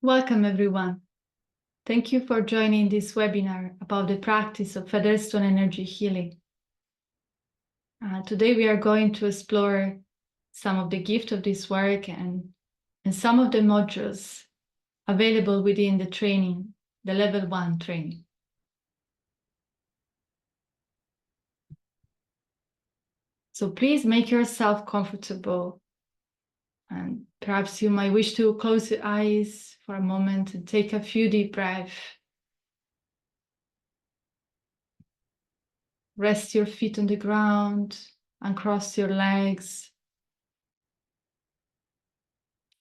Welcome, everyone. Thank you for joining this webinar about the practice of Featherstone Energy Healing. Today, we are going to explore some of the gift of this work and some of the modules available within the training, the level 1 training. So please make yourself comfortable, and perhaps you might wish to close your eyes for a moment and take a few deep breaths. Rest your feet on the ground, uncross your legs,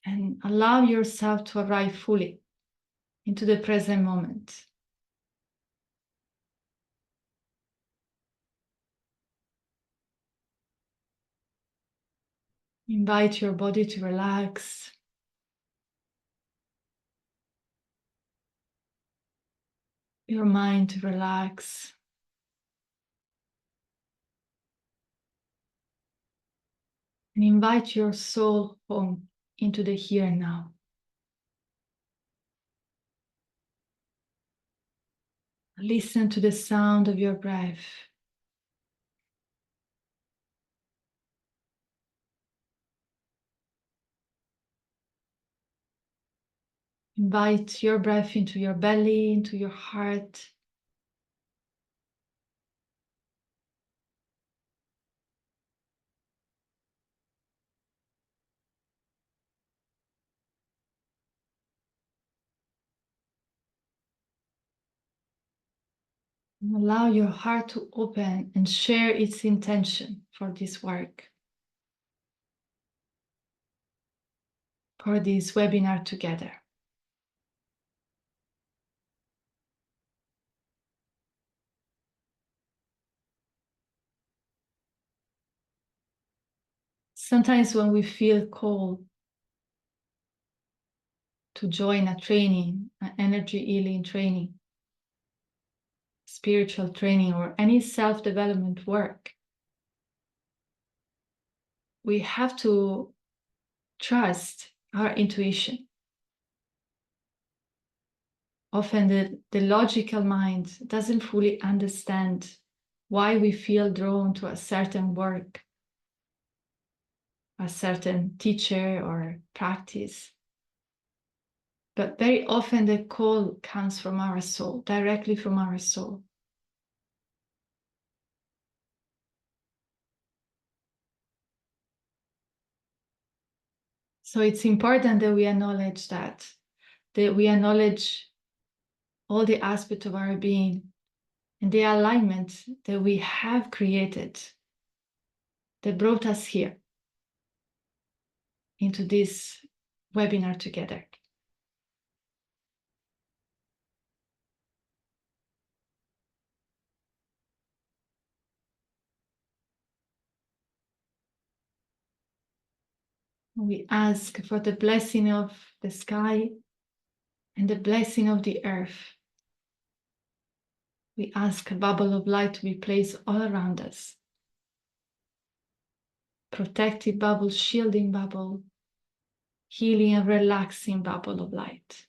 and allow yourself to arrive fully into the present moment. Invite your body to relax. Your mind to relax. And invite your soul home into the here and now. Listen to the sound of your breath. Invite your breath into your belly, into your heart. And allow your heart to open and share its intention for this work, for this webinar together. Sometimes when we feel called to join a training, an energy healing training, spiritual training, or any self-development work, we have to trust our intuition. Often the logical mind doesn't fully understand why we feel drawn to a certain work, a certain teacher or practice. But very often the call comes from our soul, directly from our soul. So it's important that we acknowledge that we acknowledge all the aspects of our being and the alignment that we have created that brought us here into this webinar together. We ask for the blessing of the sky and the blessing of the earth. We ask a bubble of light to be placed all around us. Protective bubble, shielding bubble, healing and relaxing bubble of light.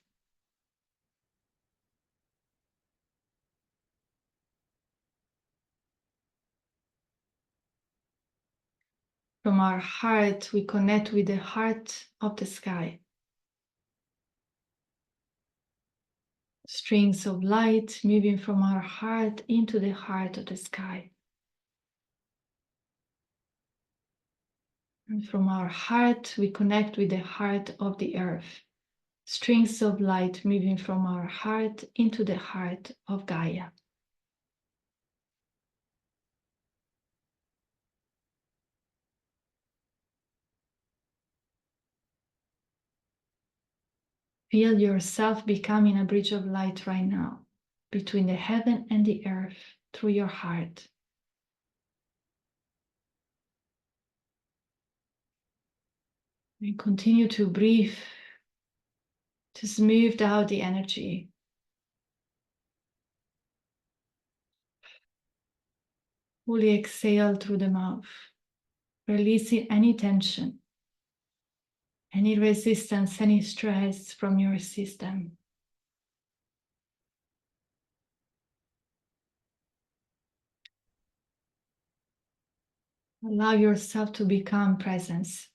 From our heart, we connect with the heart of the sky. Strings of light moving from our heart into the heart of the sky. And from our heart, we connect with the heart of the earth. Strings of light moving from our heart into the heart of Gaia. Feel yourself becoming a bridge of light right now between the heaven and the earth through your heart. And continue to breathe to smooth out the energy. Fully exhale through the mouth, releasing any tension. any resistance, any stress from your system. Allow yourself to become presence.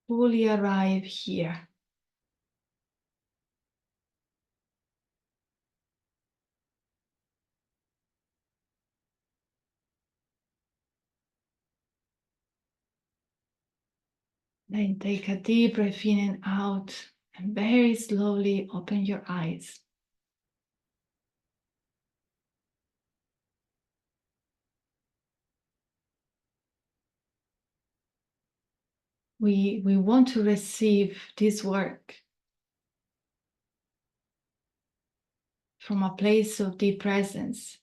Fully arrive here. Then take a deep breath in and out, and very slowly open your eyes. We want to receive this work from a place of deep presence.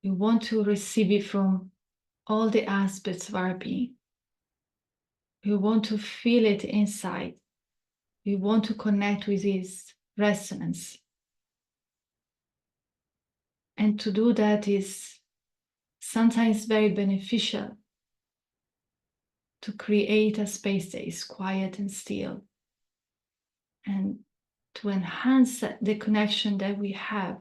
We want to receive it from all the aspects of our being. We want to feel it inside. We want to connect with its resonance. And to do that is sometimes very beneficial, to create a space that is quiet and still, and to enhance the connection that we have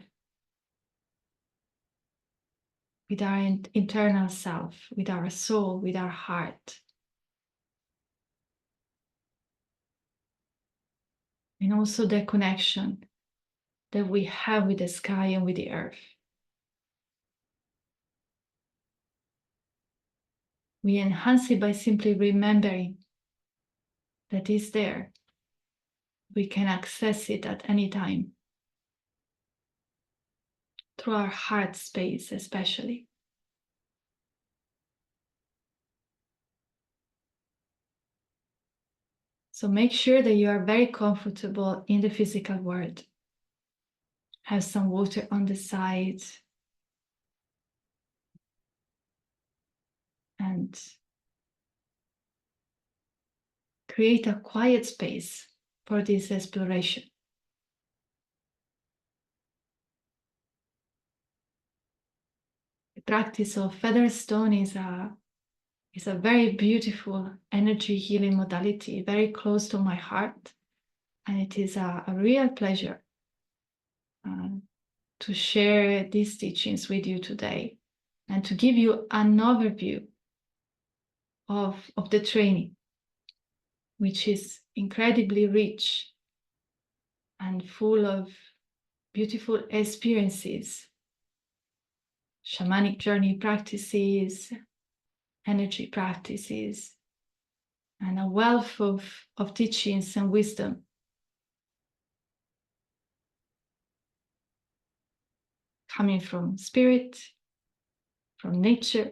with our internal self, with our soul, with our heart. And also the connection that we have with the sky and with the earth. We enhance it by simply remembering that it's there. We can access it at any time, through our heart space especially. So make sure that you are very comfortable in the physical world. Have some water on the side. And create a quiet space for this exploration. The practice of feather stone is a very beautiful energy healing modality, very close to my heart. And it is a real pleasure to share these teachings with you today and to give you an overview of the training, which is incredibly rich and full of beautiful experiences, shamanic journey practices, energy practices, and a wealth of teachings and wisdom. Coming from spirit, from nature,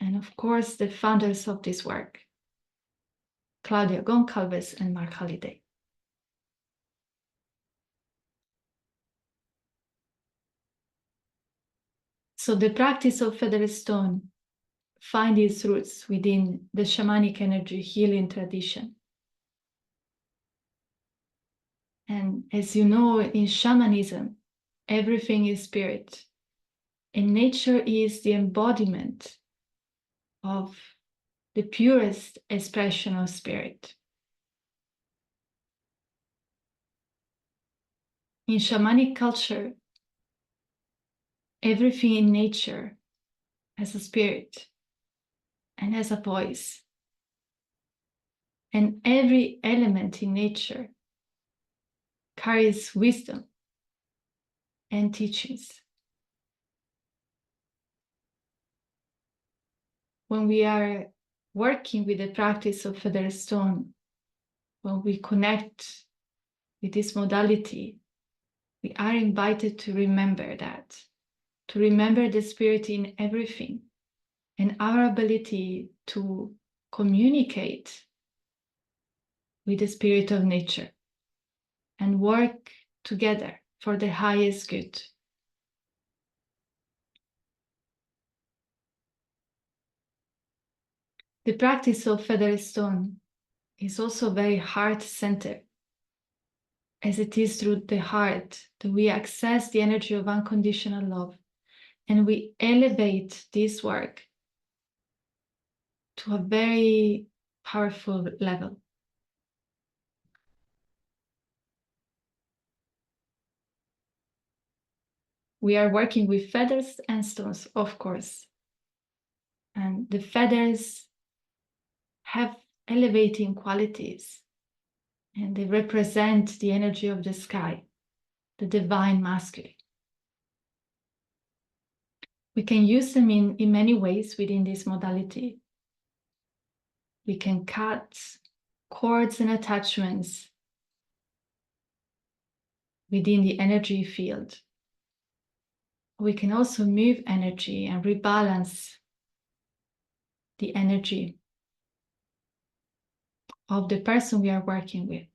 and of course the founders of this work, Claudia Goncalves and Mark Halliday. So the practice of feather stone finds its roots within the shamanic energy healing tradition. And as you know, in shamanism, everything is spirit, and nature is the embodiment of the purest expression of spirit. In shamanic culture, everything in nature has a spirit and has a voice. And every element in nature carries wisdom and teachings. When we are working with the practice of feather stone, when we connect with this modality, we are invited to remember that, to remember the spirit in everything and our ability to communicate with the spirit of nature and work together for the highest good. The practice of feather stone is also very heart-centered, as it is through the heart that we access the energy of unconditional love And we elevate this work to a very powerful level. We are working with feathers and stones, of course. And the feathers have elevating qualities, and they represent the energy of the sky, the divine masculine. We can use them in many ways within this modality. We can cut cords and attachments within the energy field. We can also move energy and rebalance the energy of the person we are working with.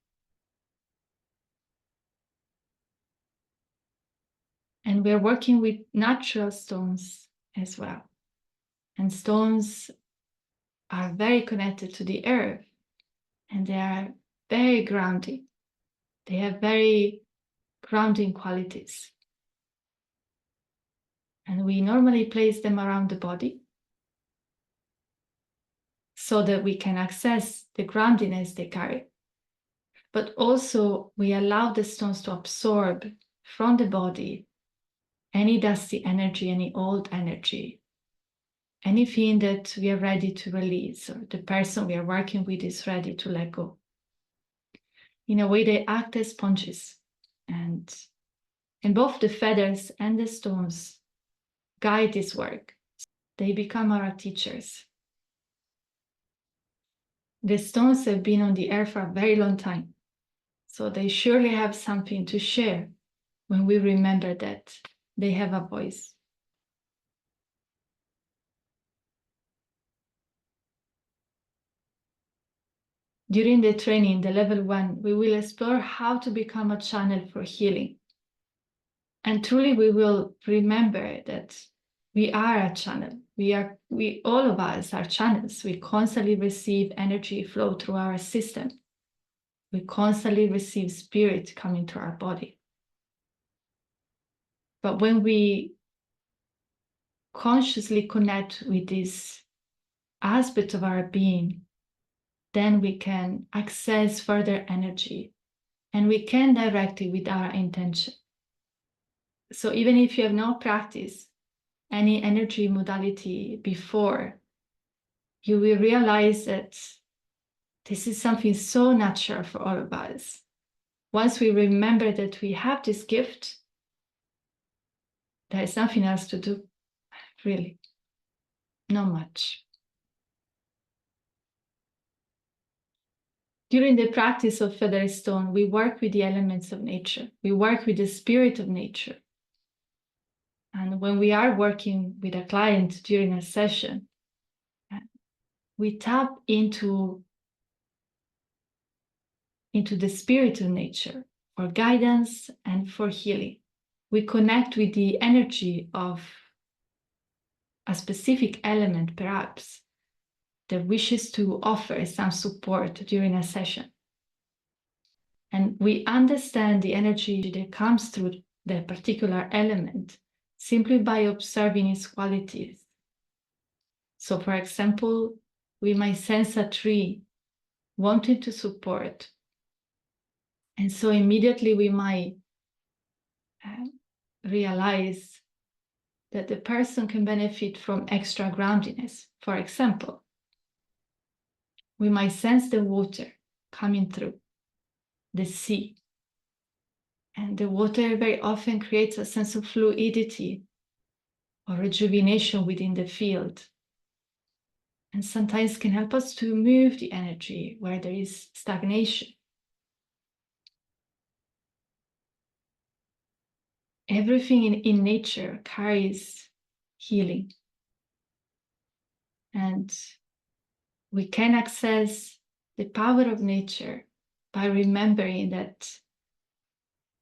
And we're working with natural stones as well. And stones are very connected to the earth, and they are very grounding. They have very grounding qualities. And we normally place them around the body so that we can access the groundiness they carry. But also we allow the stones to absorb from the body any dusty energy, any old energy, anything that we are ready to release, or the person we are working with is ready to let go. In a way, they act as sponges, and both the feathers and the stones guide this work. They become our teachers. The stones have been on the earth for a very long time, so they surely have something to share when we remember that they have a voice. During the training, the level 1, we will explore how to become a channel for healing. And truly we will remember that we are a channel. We all of us are channels. We constantly receive energy flow through our system. We constantly receive spirit coming to our body. But when we consciously connect with this aspect of our being, then we can access further energy, and we can direct it with our intention. So even if you have not practiced any energy modality before, you will realize that this is something so natural for all of us. Once we remember that we have this gift, there is nothing else to do, really. Not much. During the practice of feather stone, we work with the elements of nature. We work with the spirit of nature. And when we are working with a client during a session, we tap into the spirit of nature for guidance and for healing. We connect with the energy of a specific element, perhaps, that wishes to offer some support during a session. And we understand the energy that comes through the particular element simply by observing its qualities. So, for example, we might sense a tree wanting to support. And so immediately we might realize that the person can benefit from extra groundiness. For example, we might sense the water coming through, the sea. And the water very often creates a sense of fluidity or rejuvenation within the field. And sometimes can help us to move the energy where there is stagnation. Everything in nature carries healing. And we can access the power of nature by remembering that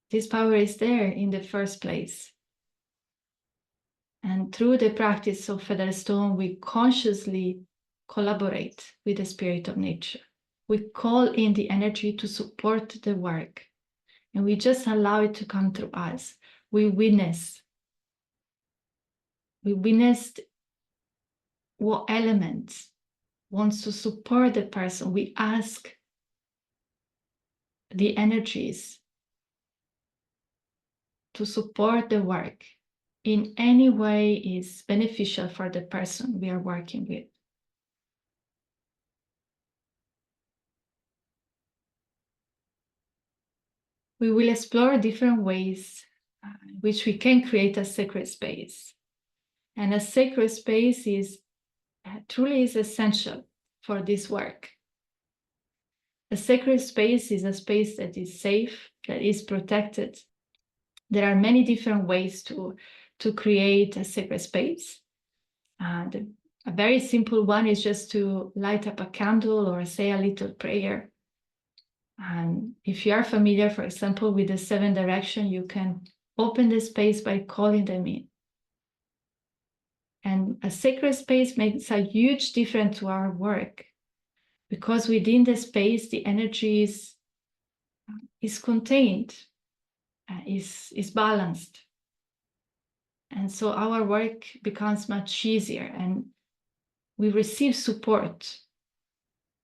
this power is there in the first place. And through the practice of feather stone, we consciously collaborate with the spirit of nature. We call in the energy to support the work, and we just allow it to come through us. We witness We witnessed what element wants to support the person. We ask the energies to support the work in any way is beneficial for the person we are working with. We will explore different ways in which we can create a sacred space. And a sacred space is truly is essential for this work. A sacred space is a space that is safe, that is protected. There are many different ways to create a sacred space. A very simple one is just to light up a candle or say a little prayer. And if you are familiar, for example, with the 7 directions, you can open the space by calling them in. And a sacred space makes a huge difference to our work, because within the space, the energy is contained, is balanced. And so our work becomes much easier, and we receive support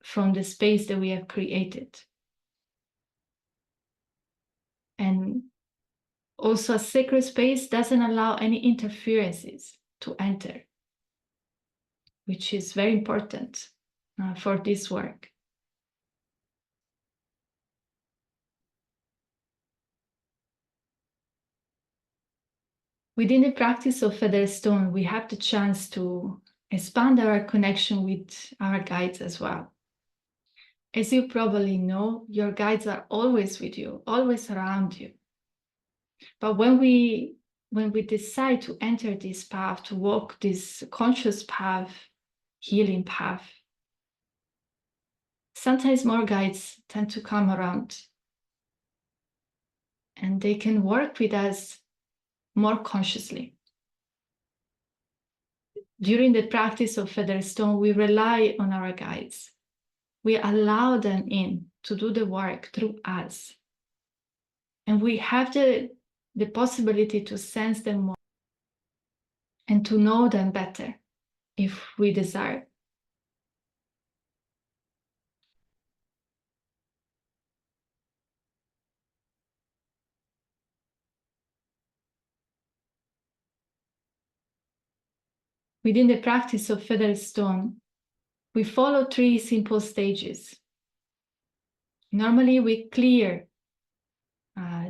from the space that we have created. And also, a sacred space doesn't allow any interferences to enter, which is very important for this work. Within the practice of Feather Stone, we have the chance to expand our connection with our guides as well. As you probably know, your guides are always with you, always around you. But when we decide to enter this path, to walk this conscious path, healing path, sometimes more guides tend to come around, and they can work with us more consciously. During the practice of Featherstone, we rely on our guides. We allow them in to do the work through us. And we have the possibility to sense them more and to know them better if we desire. Within the practice of Featherstone, we follow 3 simple stages. Normally, we clear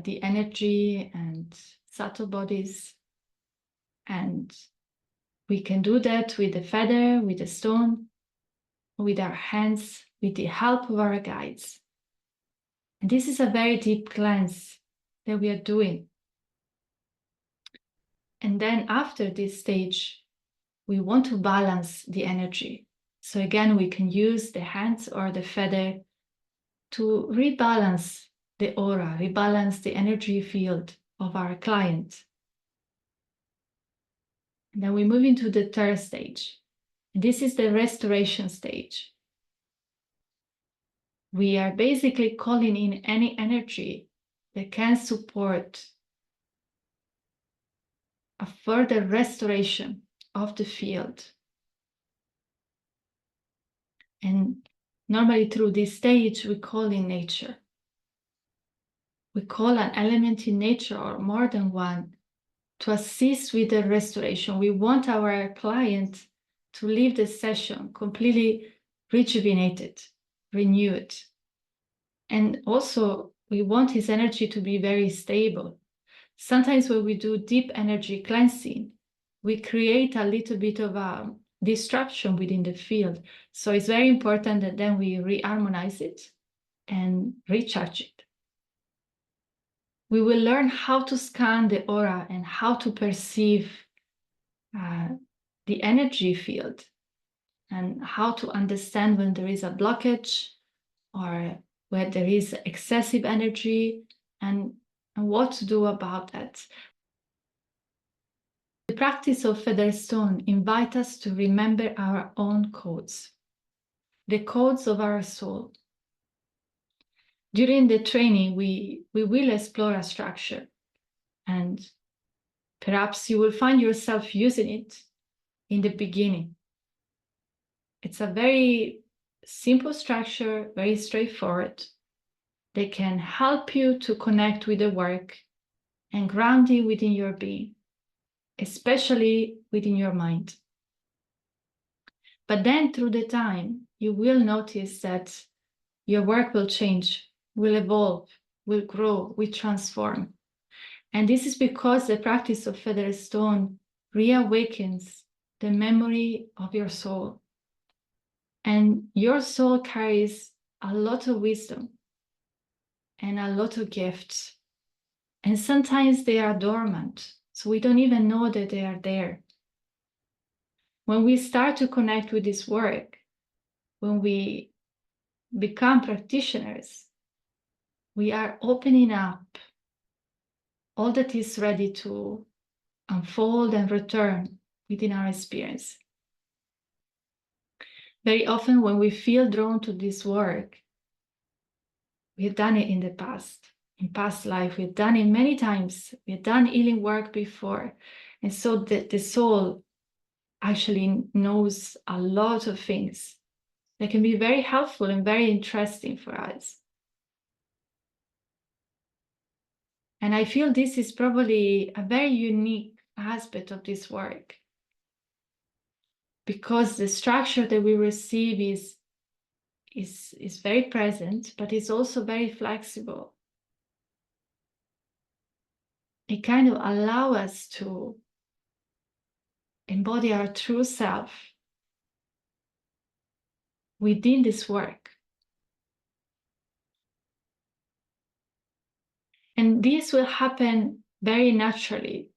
the energy and subtle bodies, and we can do that with the feather, with the stone, with our hands, with the help of our guides. And this is a very deep cleanse that we are doing. And then after this stage, we want to balance the energy. So again, we can use the hands or the feather to rebalance the aura, rebalance the energy field of our client. And then we move into the 3rd stage. This is the restoration stage. We are basically calling in any energy that can support a further restoration of the field. And normally through this stage, we call in nature. We call an element in nature, or more than one, to assist with the restoration. We want our client to leave the session completely rejuvenated, renewed. And also, we want his energy to be very stable. Sometimes when we do deep energy cleansing, we create a little bit of a disruption within the field. So it's very important that then we reharmonize it and recharge it. We will learn how to scan the aura and how to perceive the energy field, and how to understand when there is a blockage or where there is excessive energy, and what to do about that. The practice of Featherstone invites us to remember our own codes, the codes of our soul. During the training, we will explore a structure, and perhaps you will find yourself using it in the beginning. It's a very simple structure, very straightforward. They can help you to connect with the work and ground you within your being, especially within your mind. But then through the time, you will notice that your work will change, will evolve, will grow, will transform. And this is because the practice of feather stone reawakens the memory of your soul. And your soul carries a lot of wisdom and a lot of gifts. And sometimes they are dormant, so we don't even know that they are there. When we start to connect with this work, when we become practitioners, we are opening up all that is ready to unfold and return within our experience. Very often when we feel drawn to this work, we've done it in the past, in past life, we've done it many times, we've done healing work before. And so the soul actually knows a lot of things that can be very helpful and very interesting for us. And I feel this is probably a very unique aspect of this work, because the structure that we receive is very present, but it's also very flexible. It kind of allows us to embody our true self within this work. And this will happen very naturally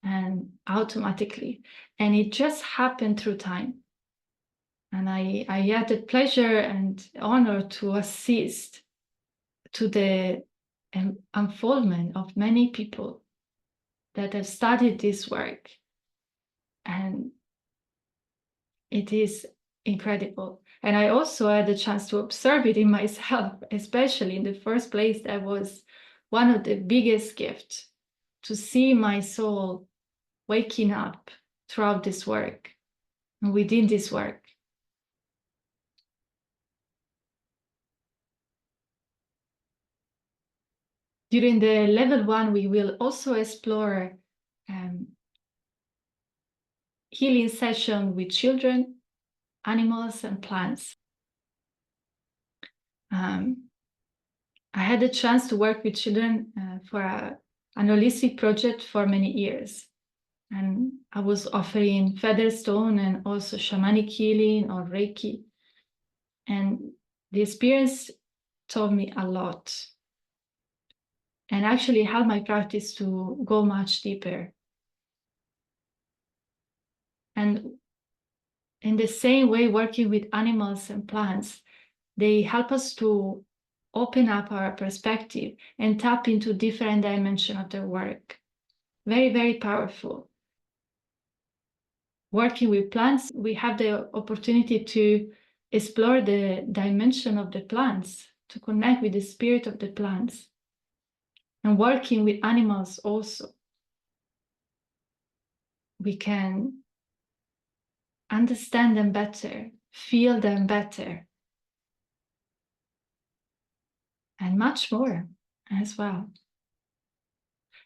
and automatically. And it just happened through time. And I had the pleasure and honor to assist to the unfoldment of many people that have studied this work. And it is incredible. And I also had the chance to observe it in myself, especially in the first place. That was one of the biggest gifts, to see my soul waking up throughout this work and within this work. During the level 1, we will also explore healing session with children, animals, and plants. I had the chance to work with children for an holistic project for many years. And I was offering featherstone and also shamanic healing or Reiki. And the experience taught me a lot and actually helped my practice to go much deeper. And in the same way, working with animals and plants, they help us to open up our perspective and tap into different dimensions of their work. Very, very powerful. Working with plants, we have the opportunity to explore the dimension of the plants, to connect with the spirit of the plants. And working with animals also, we can understand them better, feel them better, and much more as well.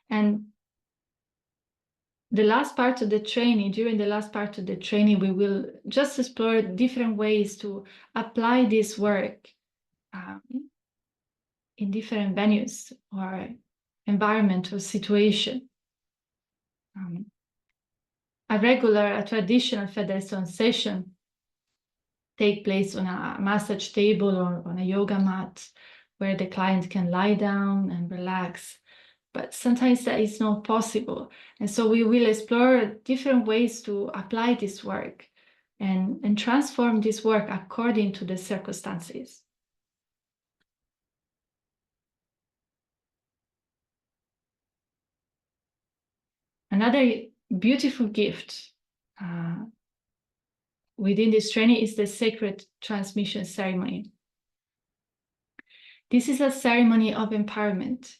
And the last part of the training, during the last part of the training, we will just explore different ways to apply this work in different venues or environment or situation. A traditional featherstone session take place on a massage table or on a yoga mat where the client can lie down and relax. But sometimes that is not possible. And so we will explore different ways to apply this work and transform this work according to the circumstances. Another beautiful gift within this training is the sacred transmission ceremony. This is a ceremony of empowerment.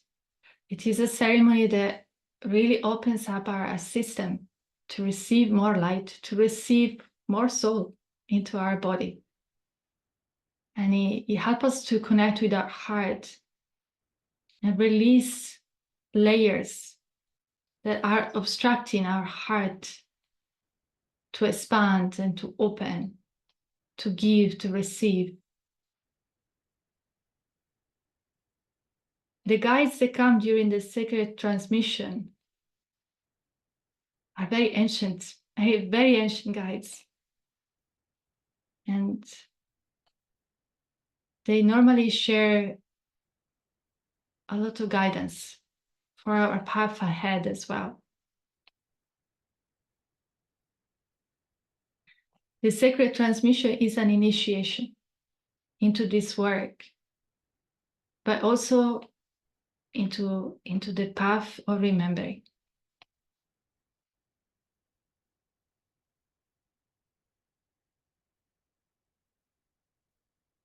It is a ceremony that really opens up our system to receive more light, to receive more soul into our body. And it helps us to connect with our heart and release layers that are obstructing our heart to expand and to open, to give, to receive. The guides that come during the sacred transmission are very ancient guides. And they normally share a lot of guidance for our path ahead as well. The sacred transmission is an initiation into this work, but also into the path of remembering.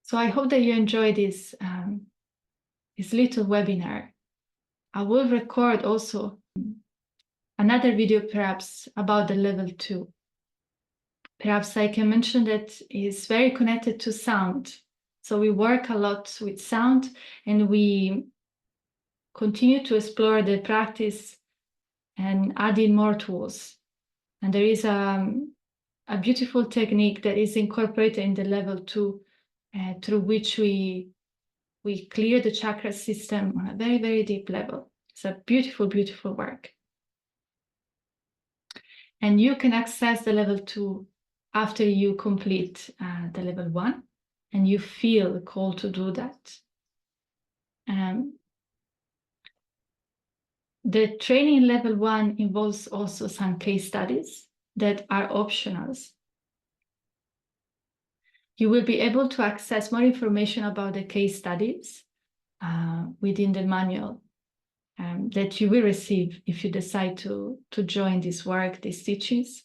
So I hope that you enjoy this little webinar. I will record also another video perhaps about the level 2. Perhaps I can mention that it's very connected to sound. So we work a lot with sound, and we continue to explore the practice and adding more tools. And there is a beautiful technique that is incorporated in the level 2, through which we clear the chakra system on a very, very deep level. It's a beautiful, beautiful work. And you can access the level 2 after you complete the level 1, and you feel the call to do that. The training level 1 involves also some case studies that are optional. You will be able to access more information about the case studies within the manual that you will receive if you decide to join this work, these teachings.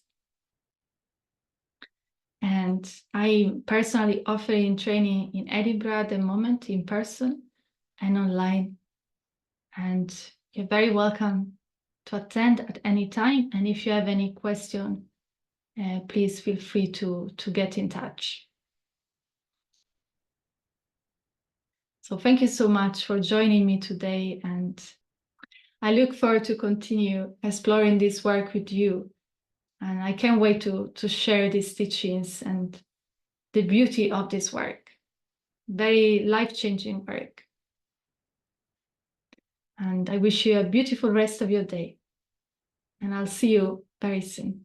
And I personally offering training in Edinburgh at the moment, in person and online. And you're very welcome to attend at any time. And if you have any question, please feel free to get in touch. So thank you so much for joining me today. And I look forward to continue exploring this work with you. And I can't wait to share these teachings and the beauty of this work. Very life-changing work. And I wish you a beautiful rest of your day. And I'll see you very soon.